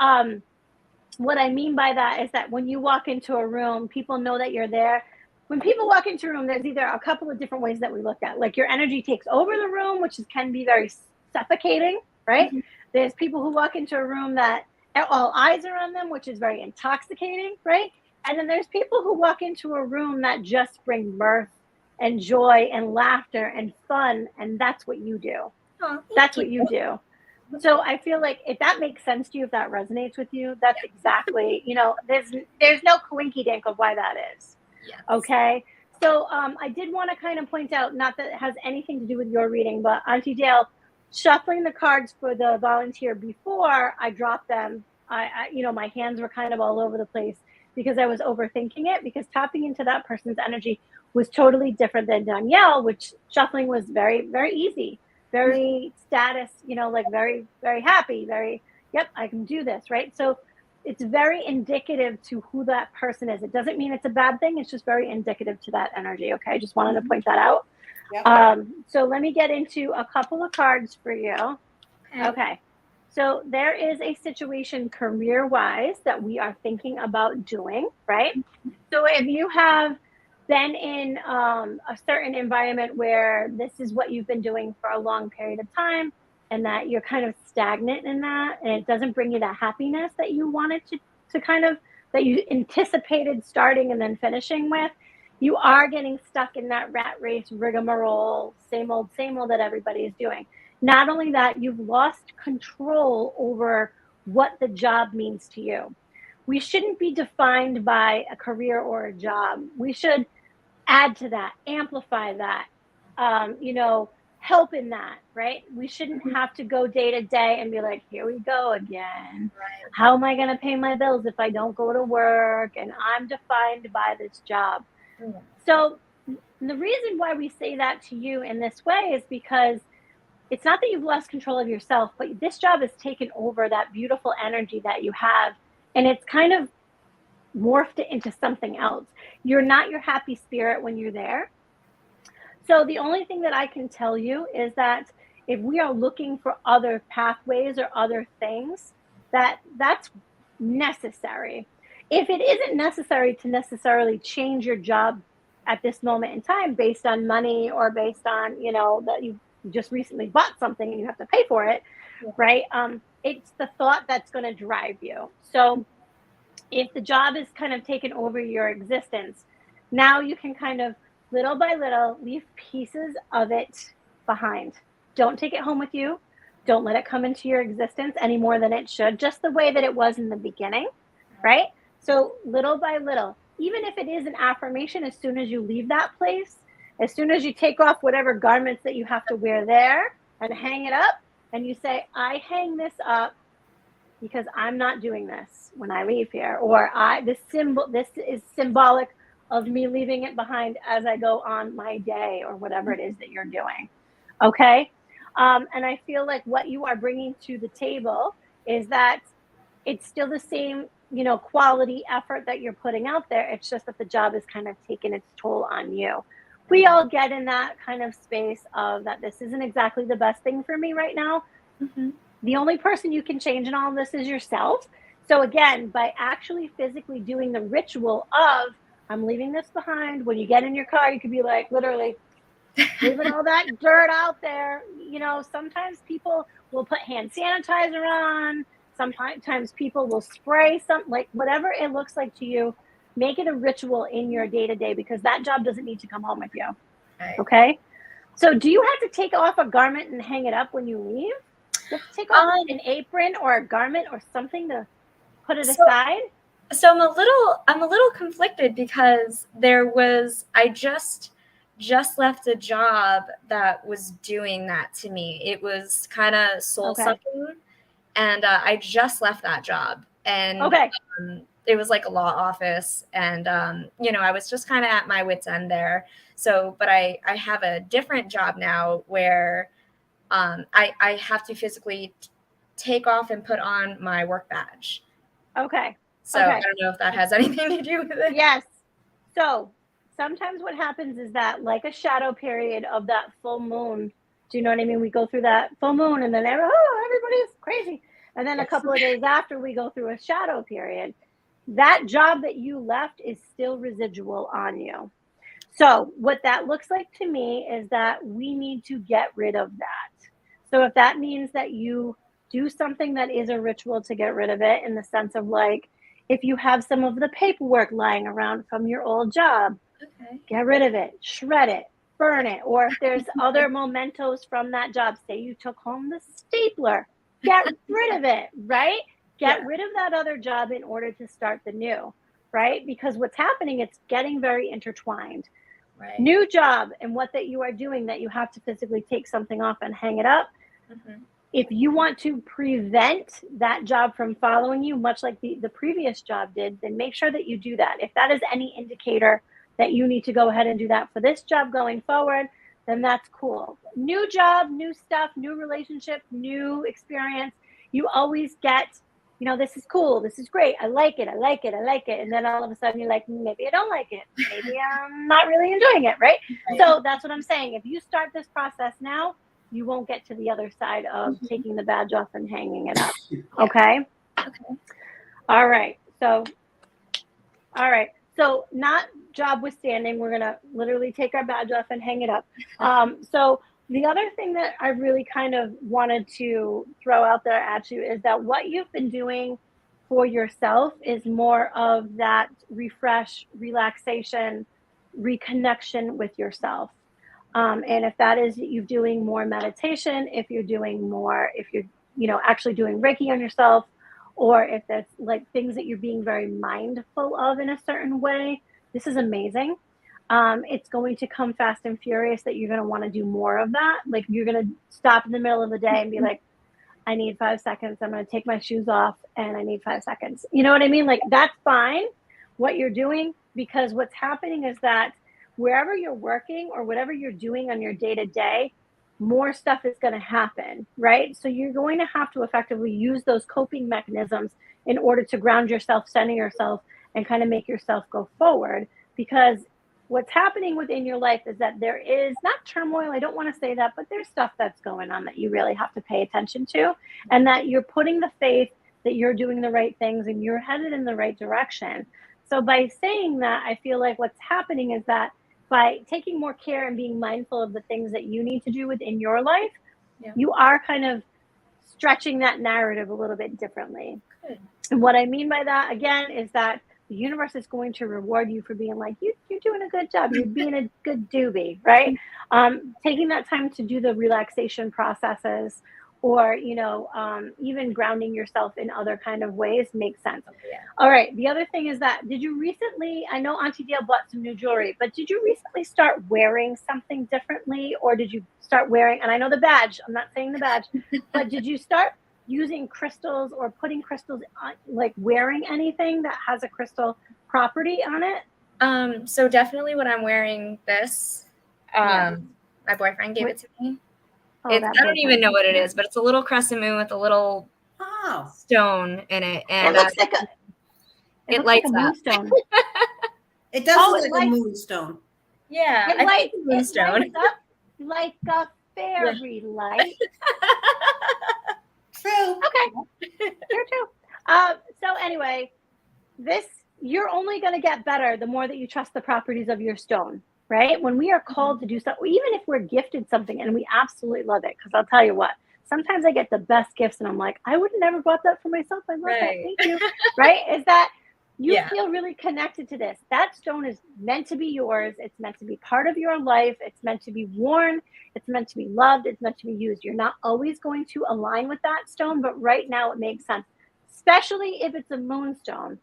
what I mean by that is that when you walk into a room, people know that you're there. When people walk into a room, there's either a couple of different ways that we look at. Like your energy takes over the room, which can be very suffocating, right? Mm-hmm. There's people who walk into a room that all eyes are on them, which is very intoxicating, right? And then there's people who walk into a room that just bring mirth and joy and laughter and fun, and that's what you do. That's what you do. So I feel like if that makes sense to you, if that resonates with you, that's exactly, there's no coinky dink of why that is. Yes. Okay. So I did want to kind of point out, not that it has anything to do with your reading, but Auntie Dale, shuffling the cards for the volunteer before I dropped them, my hands were kind of all over the place because I was overthinking it, because tapping into that person's energy was totally different than Danielle, which shuffling was very, very easy. Very status, like very, very happy, very, yep, I can do this, right? So it's very indicative to who that person is. It doesn't mean it's a bad thing. It's just very indicative to that energy, okay? I just wanted to point that out. Yep. So let me get into a couple of cards for you. Okay. So there is a situation career-wise that we are thinking about doing, right? So if you have been in a certain environment where this is what you've been doing for a long period of time, and that you're kind of stagnant in that, and it doesn't bring you that happiness that you wanted to kind of, that you anticipated starting and then finishing with, you are getting stuck in that rat race rigmarole, same old that everybody is doing. Not only that, you've lost control over what the job means to you. We shouldn't be defined by a career or a job. We should add to that, amplify that, help in that, right? We shouldn't have to go day to day and be like, here we go again. Right. How am I going to pay my bills if I don't go to work? And I'm defined by this job. Mm-hmm. So the reason why we say that to you in this way is because it's not that you've lost control of yourself, but this job has taken over that beautiful energy that you have. And it's kind of morphed it into something else. You're not your happy spirit when you're there. So the only thing that I can tell you is that if we are looking for other pathways or other things, that's necessary. If it isn't necessary to necessarily change your job at this moment in time based on money or based on, that you just recently bought something and you have to pay for it, right? It's the thought that's going to drive you. So if the job is kind of taken over your existence, now you can kind of little by little leave pieces of it behind. Don't take it home with you. Don't let it come into your existence any more than it should, just the way that it was in the beginning, right? So little by little, even if it is an affirmation, as soon as you leave that place, as soon as you take off whatever garments that you have to wear there and hang it up, and you say, I hang this up because I'm not doing this when I leave here, or this is symbolic of me leaving it behind as I go on my day, or whatever it is that you're doing. Okay. And I feel like what you are bringing to the table is that it's still the same, quality effort that you're putting out there. It's just that the job is kind of taking its toll on you. We all get in that kind of space of that this isn't exactly the best thing for me right now. Mm-hmm. The only person you can change in all of this is yourself. So again, by actually physically doing the ritual of I'm leaving this behind, when you get in your car, you could be like literally leaving all that dirt out there. Sometimes people will put hand sanitizer on. Sometimes people will spray something, like whatever it looks like to you. Make it a ritual in your day to day, because that job doesn't need to come home with you. Right. Okay. So do you have to take off a garment and hang it up when you leave? You have to take off an apron or a garment or something to put it aside? So I'm a little conflicted, because I just left a job that was doing that to me. It was kind of soul sucking, and I just left that job, and it was like a law office, and I was just kind of at my wit's end there. So, but I have a different job now where I have to physically take off and put on my work badge. Okay. So I don't know if that has anything to do with it. Yes. So sometimes what happens is that, like a shadow period of that full moon, do you know what I mean? We go through that full moon and then everybody's crazy. And then a couple of days after, we go through a shadow period. That job that you left is still residual on you. So what that looks like to me is that we need to get rid of that. So if that means that you do something that is a ritual to get rid of it, in the sense of like, if you have some of the paperwork lying around from your old job, get rid of it, shred it, burn it. Or if there's other mementos from that job, say you took home the stapler, get rid of it, right? Get rid of that other job in order to start the new, right? Because what's happening, it's getting very intertwined. Right. New job and what that you are doing, that you have to physically take something off and hang it up. Mm-hmm. If you want to prevent that job from following you, much like the previous job did, then make sure that you do that. If that is any indicator that you need to go ahead and do that for this job going forward, then that's cool. New job, new stuff, new relationship, new experience. You always get, this is cool. This is great. I like it. I like it. I like it. And then all of a sudden you're like, maybe I don't like it. Maybe I'm not really enjoying it. Right? So that's what I'm saying. If you start this process now, you won't get to the other side of taking the badge off and hanging it up. Okay? All right. So not job withstanding, we're going to literally take our badge off and hang it up. So the other thing that I really kind of wanted to throw out there at you is that what you've been doing for yourself is more of that refresh, relaxation, reconnection with yourself. And if that is you doing more meditation, if you're actually doing Reiki on yourself, or if that's like things that you're being very mindful of in a certain way, this is amazing. It's going to come fast and furious that you're going to want to do more of that. Like, you're going to stop in the middle of the day and be like, I need 5 seconds. I'm going to take my shoes off and I need 5 seconds. You know what I mean? Like, that's fine what you're doing, because what's happening is that wherever you're working or whatever you're doing on your day to day, more stuff is going to happen, right? So you're going to have to effectively use those coping mechanisms in order to ground yourself, center yourself, and kind of make yourself go forward. Because what's happening within your life is that there is not turmoil, I don't want to say that, but there's stuff that's going on that you really have to pay attention to, and that you're putting the faith that you're doing the right things and you're headed in the right direction. So by saying that, I feel like what's happening is that by taking more care and being mindful of the things that you need to do within your life, you are kind of stretching that narrative a little bit differently. Good. And what I mean by that, again, is that the universe is going to reward you for being like, you're doing a good job. You're being a good doobie, right? Taking that time to do the relaxation processes, or, even grounding yourself in other kind of ways makes sense. Yeah. All right. The other thing is that, did you recently, I know Auntie Dale bought some new jewelry, but did you recently start wearing something differently, or did you start wearing, and I know the badge, I'm not saying the badge, but did you start using crystals or putting crystals on, like wearing anything that has a crystal property on it? So definitely when I'm wearing this, my boyfriend gave it to me. Oh, I that don't even boyfriend. know what it is, but it's a little crescent moon with a little Oh, stone in it, It and looks like a. It looks like lights a up. moonstone. it does Oh, look it like a lights. moonstone. Yeah, It I think lights. it's a It moonstone. lights up like a fairy light. True. Okay, true, true. So anyway, this you're only going to get better the more that you trust the properties of your stone, right? When we are called to do something, even if we're gifted something and we absolutely love it, because I'll tell you what, sometimes I get the best gifts and I'm like, I would have never bought that for myself. I love that. Right. Thank you. Right? Is that you Yeah. feel really connected to this. That stone is meant to be yours. It's meant to be part of your life. It's meant to be worn. It's meant to be loved. It's meant to be used. You're not always going to align with that stone, but right now it makes sense, especially if it's a moonstone.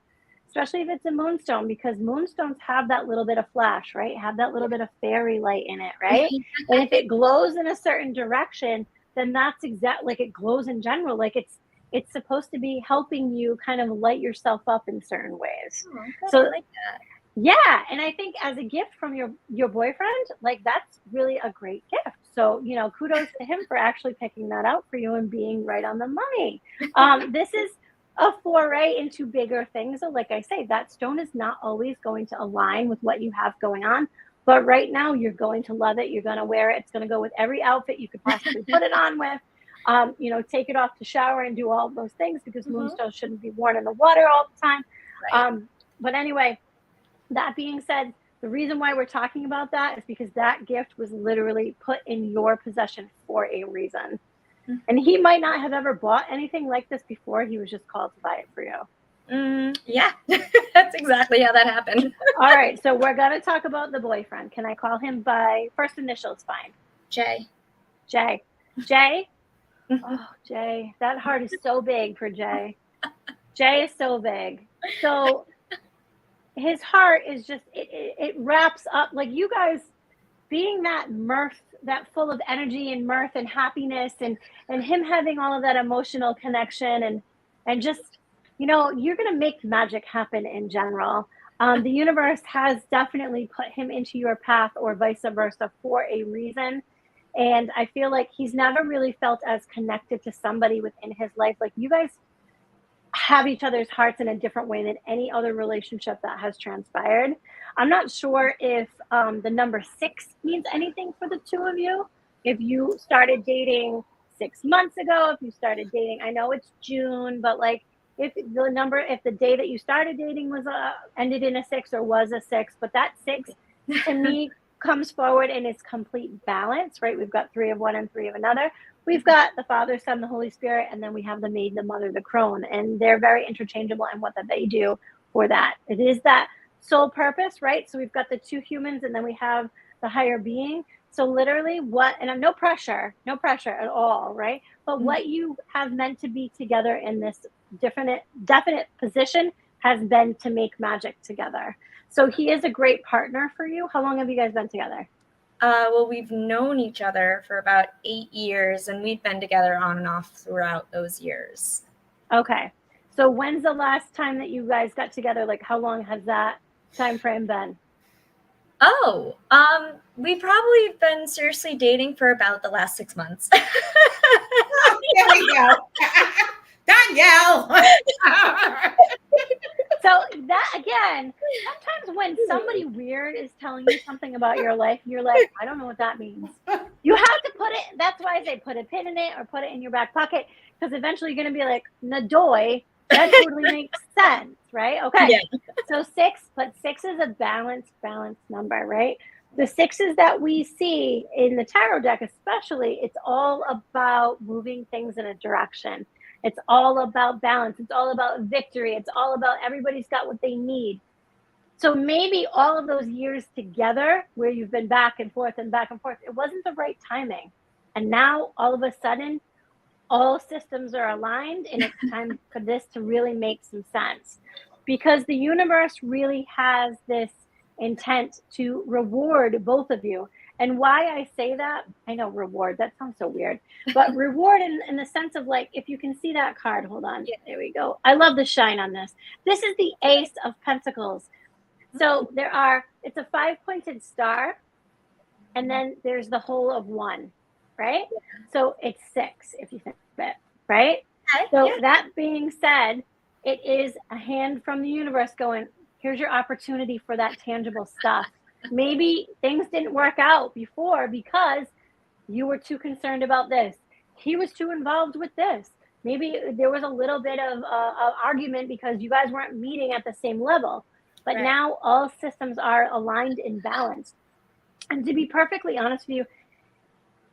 Especially if it's a moonstone, because moonstones have that little bit of flash, right? Have that little bit of fairy light in it, right? And if it glows in a certain direction, then that's exactly like it glows in general. Like it's supposed to be helping you kind of light yourself up in certain ways. Oh, good. So I like that. yeah, and I think as a gift from your boyfriend, like that's really a great gift. So, kudos to him for actually picking that out for you and being right on the money. This is a foray into bigger things. So like I say, that stone is not always going to align with what you have going on, but right now you're going to love it. You're going to wear it. It's going to go with every outfit you could possibly put it on with. Take it off to shower and do all of those things, because moonstones shouldn't be worn in the water all the time. Right. But anyway, that being said, the reason why we're talking about that is because that gift was literally put in your possession for a reason. And he might not have ever bought anything like this before. He was just called to buy it for you. Yeah, that's exactly how that happened. All right, so we're going to talk about the boyfriend. Can I call him by first initials? Fine. Jay. Jay. Jay? Oh, Jay. That heart is so big for Jay. Jay is so big. So his heart is just, it wraps up, like you guys being that mirth, that full of energy and mirth and happiness, and him having all of that emotional connection, and just, you're going to make magic happen in general. The universe has definitely put him into your path, or vice versa, for a reason. And I feel like he's never really felt as connected to somebody within his life. Like you guys have each other's hearts in a different way than any other relationship that has transpired. I'm not sure if the number 6 means anything for the two of you. If you started dating 6 months ago, if you started dating, I know it's June, but like if the day that you started dating was ended in a 6 or was a 6, but that 6 to me comes forward in its complete balance, right? We've got 3 of one and 3 of another. We've got the Father, Son, the Holy Spirit, and then we have the Maid, the Mother, the Crone, and they're very interchangeable in what that they do for that. It is that sole purpose, right? So we've got the 2 humans, and then we have the higher being. So literally and I'm no pressure at all, right? But what you have meant to be together in this definite position has been to make magic together. So he is a great partner for you. How long have you guys been together? Well, we've known each other for about 8 years, and we've been together on and off throughout those years. Okay. So when's the last time that you guys got together? Like, how long has that time frame been? Oh, we probably been seriously dating for about the last 6 months. Oh, there we go. Danielle. So that, again, sometimes when somebody weird is telling you something about your life, you're like, I don't know what that means. You have to put it, that's why I say put a pin in it or put it in your back pocket, because eventually you're going to be like, Nadoy, that totally makes sense, right? Okay. Yeah. So 6, but 6 is a balanced number, right? The 6s that we see in the tarot deck, especially, it's all about moving things in a direction. It's all about balance. It's all about victory. It's all about everybody's got what they need. So maybe all of those years together where you've been back and forth, it wasn't the right timing. And now all of a sudden, all systems are aligned, and it's time for this to really make some sense, because the universe really has this intent to reward both of you. And why I say that, I know reward, that sounds so weird, but reward in the sense of, like, if you can see that card, hold on, there we go. I love the shine on this. This is the Ace of Pentacles. So it's a 5-pointed star, and then there's the whole of 1. right? So it's 6 if you think of it, right? Okay, So yeah. that being said, it is a hand from the universe going, here's your opportunity for that tangible stuff. Maybe things didn't work out before because you were too concerned about this. He was too involved with this. Maybe there was a little bit of argument because you guys weren't meeting at the same level. But Right. now all systems are aligned and balanced. And to be perfectly honest with you,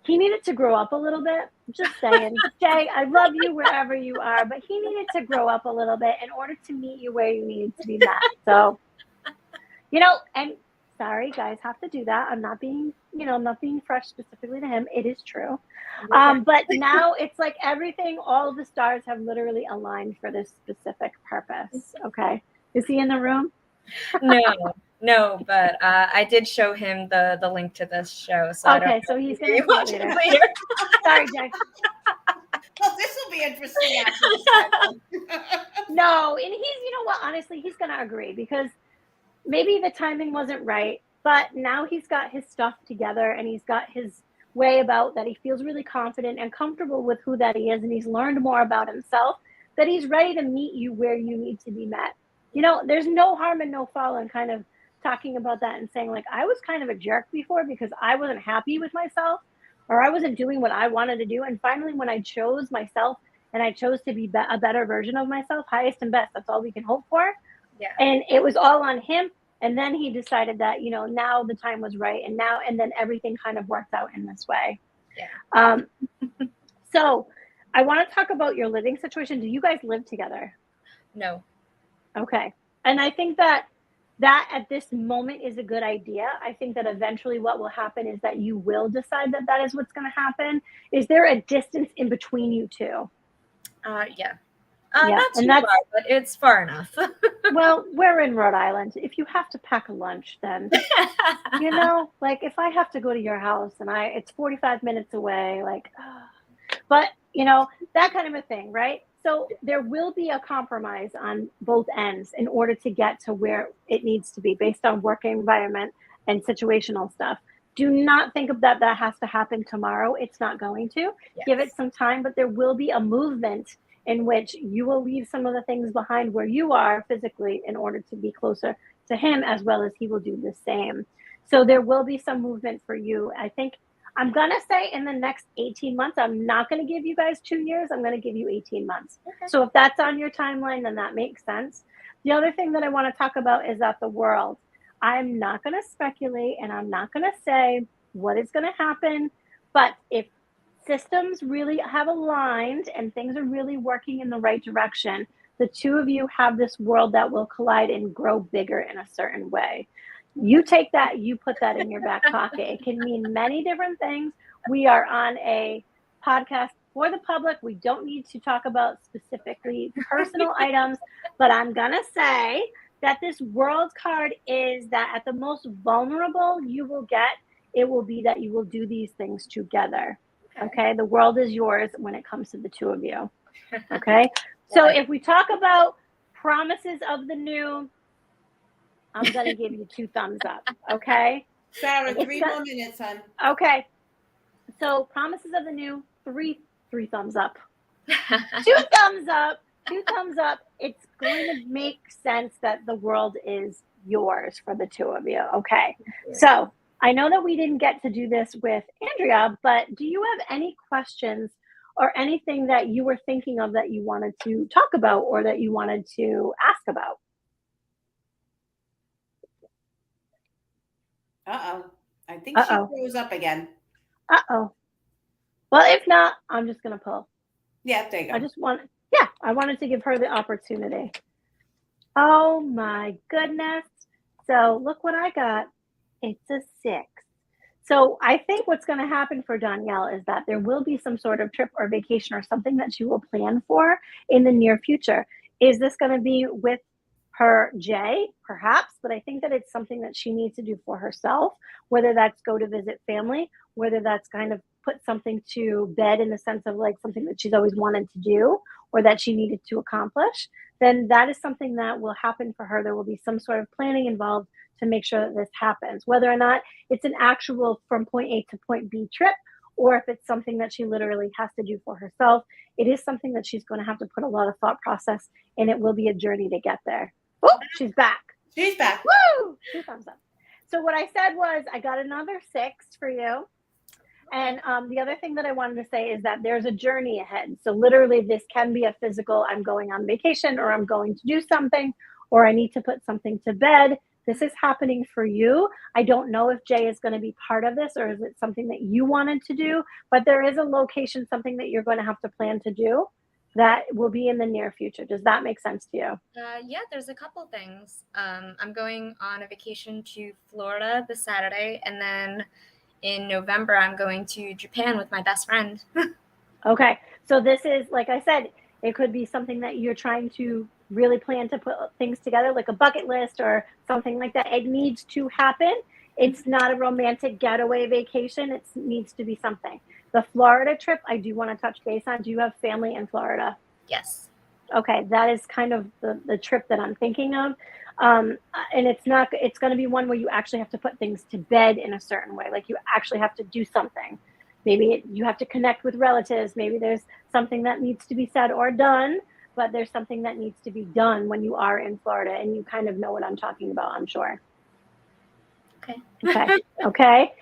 he needed to grow up a little bit. Just saying. Jay, I love you wherever you are, but he needed to grow up a little bit in order to meet you where you needed to be met. So, and sorry, guys have to do that. I'm not being, not being fresh specifically to him. It is true. But now it's like everything, all of the stars have literally aligned for this specific purpose. Okay. Is he in the room? No, but I did show him the link to this show. So okay, so he's going to watch it later. Sorry, Jay. Well, this will be interesting after this session. No, and he's, what, honestly, he's going to agree because maybe the timing wasn't right, but now he's got his stuff together and he's got his way about that he feels really confident and comfortable with who that he is, and he's learned more about himself, that he's ready to meet you where you need to be met. There's no harm and no foul in kind of talking about that and saying, like, I was kind of a jerk before because I wasn't happy with myself or I wasn't doing what I wanted to do. And finally, when I chose myself and I chose to be a better version of myself, highest and best, that's all we can hope for. Yeah. And it was all on him. And then he decided that, now the time was right. And then everything kind of worked out in this way. Yeah. So I want to talk about your living situation. Do you guys live together? No. Okay. And I think that at this moment is a good idea. I think that eventually what will happen is that you will decide that that is what's going to happen. Is there a distance in between you two? Yeah. Yeah, not too far, but it's far enough. Well, we're in Rhode Island. If you have to pack a lunch, then, like if I have to go to your house and it's 45 minutes away, like, but, that kind of a thing, right? So there will be a compromise on both ends in order to get to where it needs to be based on work environment and situational stuff. Do not think of that has to happen tomorrow. It's not going to. Yes. Give it some time, but there will be a movement in which you will leave some of the things behind where you are physically in order to be closer to him, as well as he will do the same. So there will be some movement for you. I think I'm going to say in the next 18 months, I'm not going to give you guys 2 years. I'm going to give you 18 months. Okay. So if that's on your timeline, then that makes sense. The other thing that I want to talk about is that the world. I'm not going to speculate and I'm not going to say what is going to happen. But if systems really have aligned and things are really working in the right direction, the two of you have this world that will collide and grow bigger in a certain way. You take that, you put that in your back pocket. It can mean many different things. We are on a podcast for the public. We don't need to talk about specifically personal items, but I'm going to say that this world card is that at the most vulnerable you will get, it will be that you will do these things together. Okay. The world is yours when it comes to the two of you. Okay. So if we talk about promises of the new, I'm going to give you 2 thumbs up. Okay. Sarah, 3 more minutes, hon. Okay. So promises of the new, 3 thumbs up. 2 thumbs up. 2 thumbs up. It's going to make sense that the world is yours for the two of you. Okay. So I know that we didn't get to do this with Andrea, but do you have any questions or anything that you were thinking of that you wanted to talk about or that you wanted to ask about? Uh-oh. I think she froze up again. Uh-oh. Well, if not, I'm just going to pull. Yeah, there you go. I wanted to give her the opportunity. Oh my goodness. So look what I got. It's a 6. So I think what's going to happen for Danielle is that there will be some sort of trip or vacation or something that she will plan for in the near future. Is this going to be with her Jay? Perhaps, but I think that it's something that she needs to do for herself, whether that's go to visit family, whether that's kind of put something to bed in the sense of like something that she's always wanted to do or that she needed to accomplish, then that is something that will happen for her. There will be some sort of planning involved to make sure that this happens, whether or not it's an actual from point A to point B trip, or if it's something that she literally has to do for herself. It is something that she's going to have to put a lot of thought process, and it will be a journey to get there. Oh, she's back. She's back. Woo! 2 thumbs up. So what I said was I got another 6 for you. And the other thing that I wanted to say is that there's a journey ahead. So literally this can be a physical, I'm going on vacation, or I'm going to do something, or I need to put something to bed. This is happening for you. I don't know if Jay is going to be part of this, or is it something that you wanted to do, but there is a location, something that you're going to have to plan to do that will be in the near future. Does that make sense to you? Yeah, there's a couple things. I'm going on a vacation to Florida this Saturday, and then in November, I'm going to Japan with my best friend. Okay. So this is, like I said, it could be something that you're trying to really plan to put things together, like a bucket list or something like that. It needs to happen. It's not a romantic getaway vacation. It needs to be something. The Florida trip, I do want to touch base on. Do you have family in Florida? Yes. Okay. That is kind of the trip that I'm thinking of. And it's going to be one where you actually have to put things to bed in a certain way. Like you actually have to do something. Maybe you have to connect with relatives. Maybe there's something that needs to be said or done, but there's something that needs to be done when you are in Florida, and you kind of know what I'm talking about, I'm sure. Okay. Okay.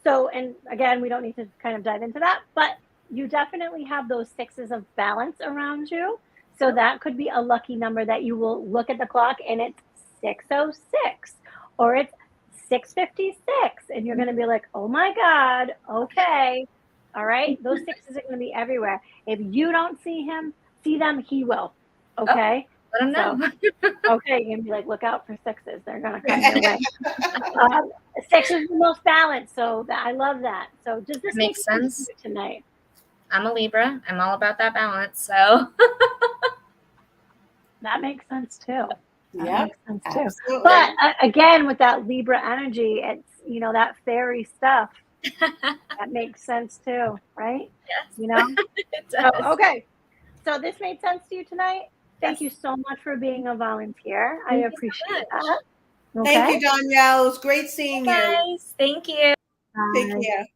So, and again, we don't need to kind of dive into that, but you definitely have those 6s of balance around you. So that could be a lucky number that you will look at the clock and it's 6:06 or it's 6:56, and you're going to be like, oh my God, okay. All right. Those 6s are going to be everywhere. If you don't see them, he will. Okay. Let him know. Okay. You're going to be like, look out for 6s. They're going to come your way. 6 is the most balanced. So I love that. So does this make sense to you tonight? I'm a Libra. I'm all about that balance. So that makes sense too. Yeah, absolutely. But again, with that Libra energy, it's, you know, that fairy stuff that makes sense too, right? Yes. You know? It does. So, okay. So this made sense to you tonight? Thank you so much for being a volunteer. I appreciate that. Okay? Thank you, Danielle. It was great seeing you. Guys, thank you. Take care.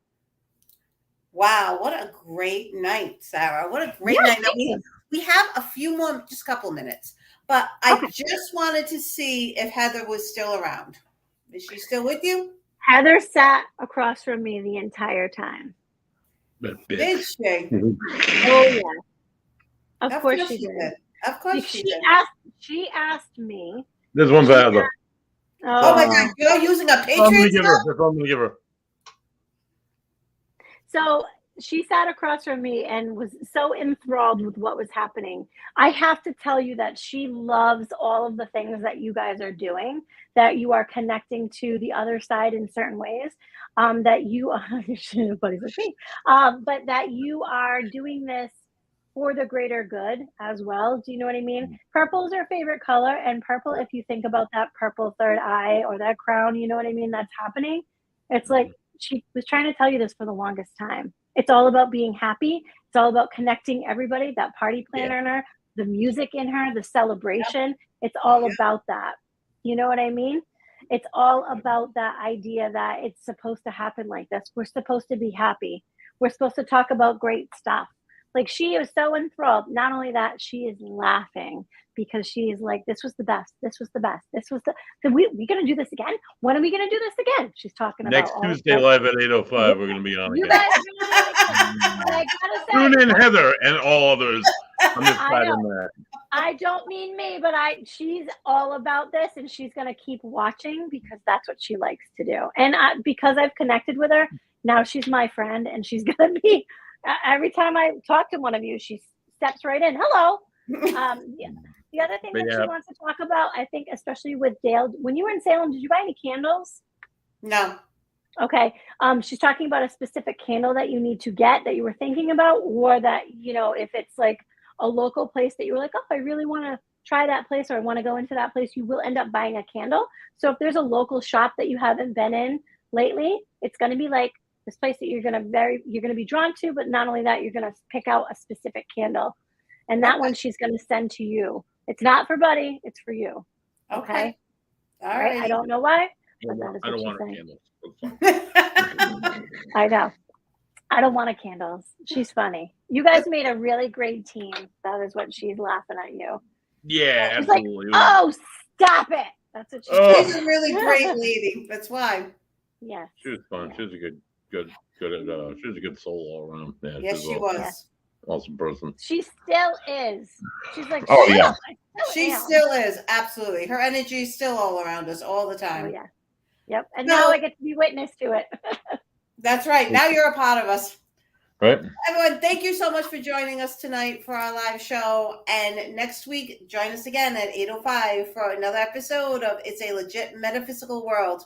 Wow, what a great night, Sarah. What a great night. Now, we have a few more, just a couple minutes, but I just wanted to see if Heather was still around. Is she still with you? Heather sat across from me the entire time. Did she? Oh, yeah. Of course she did. Of course she did. She asked me. This one's Heather. Oh my God, you're using a Patriot I'm going to give her. So she sat across from me and was so enthralled with what was happening. I have to tell you that she loves all of the things that you guys are doing, that you are connecting to the other side in certain ways, that you are, buddies with me, but that you are doing this for the greater good as well. Do you know what I mean? Purple is her favorite color, and purple, if you think about that purple third eye or that crown, you know what I mean, that's happening. It's like she was trying to tell you this for the longest time. It's all about being happy. It's all about connecting everybody, that party planner in her, the music in her, the celebration. It's all about that. You know what I mean? It's all about that idea that it's supposed to happen like this. We're supposed to be happy. We're supposed to talk about great stuff. Like, she is so enthralled. Not only that, she is laughing because she is like, this was the best. This was the best. This was we going to do this again? When are we going to do this again? She's talking about next Tuesday live at 8:05. We're going to be on you again. Guys I gotta say, tune in, Heather, and all others on this side and that. I don't mean me, but she's all about this, and she's going to keep watching because that's what she likes to do. And because I've connected with her, now she's my friend, and she's going to be, every time I talk to one of you, she steps right in. Hello. The other thing that she wants to talk about, I think, especially with Dale, when you were in Salem, did you buy any candles? No. Okay. She's talking about a specific candle that you need to get that you were thinking about, or that, you know, if it's like a local place that you were like, oh, I really want to try that place, or I want to go into that place, you will end up buying a candle. So if there's a local shop that you haven't been in lately, it's going to be like this place that you're going to be drawn to, but not only that, you're going to pick out a specific candle, and that one she's going to send to you. It's not for Buddy, it's for you. Okay. All right. I don't know why, but that is what she's saying. I know. I don't want a candles. She's funny. You guys made a really great team. That is what she's laughing at you. Yeah, She's like, absolutely. oh, stop it. That's what Oh. She's a really great lady. That's why. Yes. She was fun. Yeah. She was a good she was a good soul all around. Yeah, Yes, she was. Awesome person. She still is. She's like, Oh, shut yeah. up, I She am. still is. Absolutely. Her energy is still all around us all the Oh, time. yeah. Yep. And No. now I get to be witness to it. That's right. Now you're a part of us. Right? Everyone, thank you so much for joining us tonight for our live show. And next week, join us again at 8:05 for another episode of It's a Legit Metaphysical World.